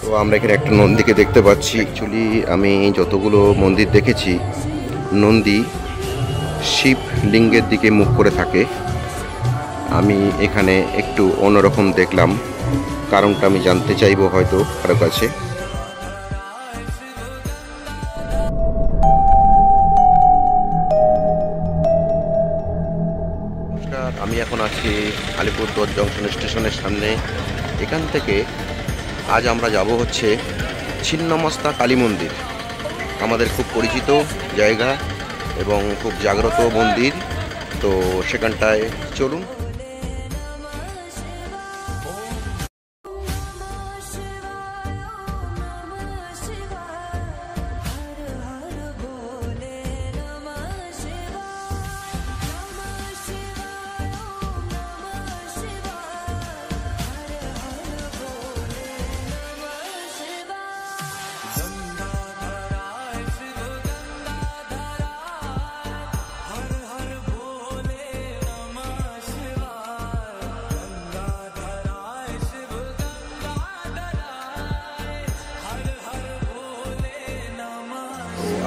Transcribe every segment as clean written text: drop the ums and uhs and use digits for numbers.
তো আমরা এখানে একটা নন্দীকে দেখতে পাচ্ছি। অ্যাকচুয়ালি আমি যতগুলো মন্দির দেখেছি, নন্দী শিব লিঙ্গের দিকে মুখ করে থাকে। আমি এখানে একটু অন্যরকম দেখলাম, কারণটা আমি জানতে চাইবো হয়তো কারো কাছে। আমি এখন আছি আলিপুরদুয়ার জংশন স্টেশনের সামনে। এখান থেকে আজ আমরা যাব হচ্ছে ছিন্নমস্তা কালী মন্দির। আমাদের খুব পরিচিত জায়গা এবং খুব জাগ্রত মন্দির। তো সেখানটায় চলুন।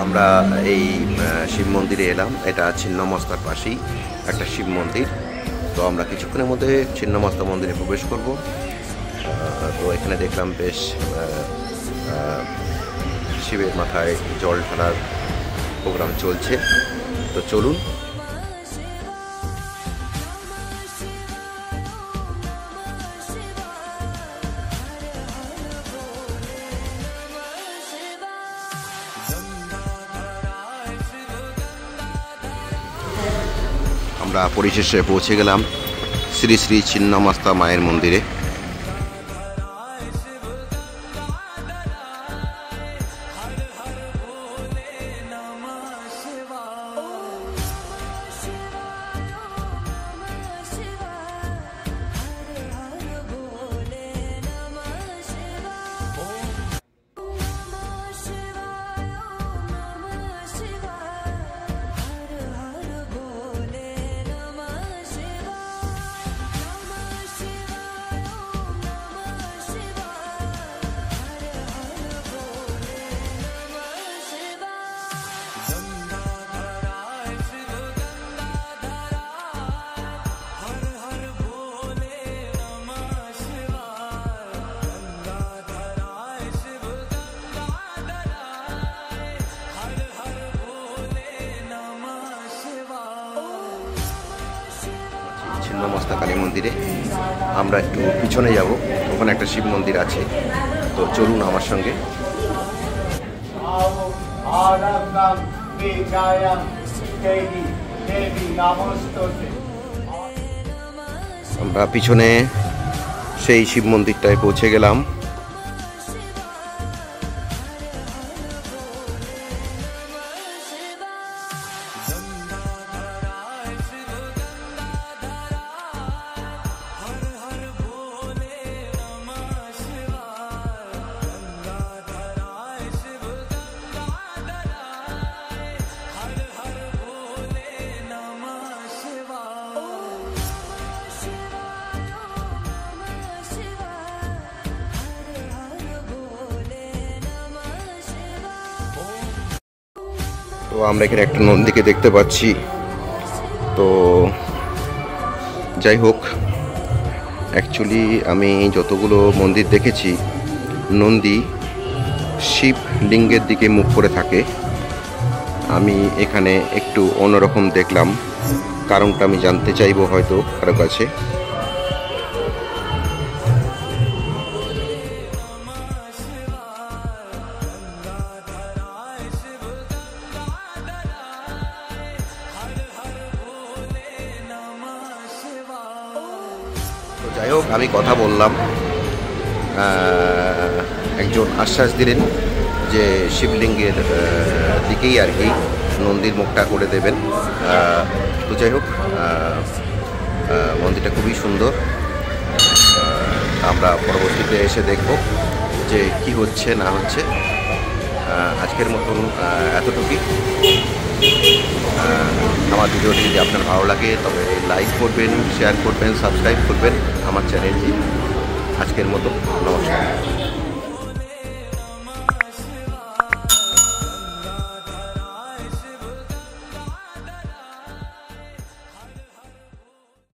আমরা এই শিব মন্দিরে এলাম। এটা ছিন্নমস্তার পাশেই একটা শিব মন্দির। তো আমরা কিছুক্ষণের মধ্যে ছিন্নমস্তা মন্দিরে প্রবেশ করব। তো এখানে দেখলাম বেশ শিবের মাথায় জল ঢালার প্রোগ্রাম চলছে। তো চলুন। আমরা পরিশেষে পৌঁছে গেলাম শ্রী শ্রী ছিন্নমস্তা মায়ের মন্দিরে। ছিন্নমস্তা কালী মন্দিরে আমরা একটু পিছনে যাব, ওখানে একটা শিব মন্দির আছে। তো চলুন আমার সঙ্গে। আমরা পিছনে সেই শিব মন্দিরটায় পৌঁছে গেলাম। তো আমরা এখানে একটা নন্দীকে দেখতে পাচ্ছি। তো যাই হোক, অ্যাকচুয়ালি আমি যতগুলো মন্দির দেখেছি, নন্দী শিব লিঙ্গের দিকে মুখ করে থাকে। আমি এখানে একটু অন্যরকম দেখলাম, কারণটা আমি জানতে চাইবো হয়তো কারো কাছে। যাই হোক, আমি কথা বললাম, একজন আশ্বাস দিলেন যে শিবলিঙ্গের দিকেই আর কি নন্দীর মুখটা করে দেবেন। তো যাই হোক, মন্দিরটা খুবই সুন্দর। আমরা পরবর্তীতে এসে দেখব যে কি হচ্ছে না হচ্ছে। আজকের মতন এতটুকুই। আমার ভিডিওটি যদি আপনার ভালো লাগে তবে লাইক করবেন, শেয়ার করবেন, সাবস্ক্রাইব করবেন আমার চ্যানেলটি। আজকের মতো নমস্কার।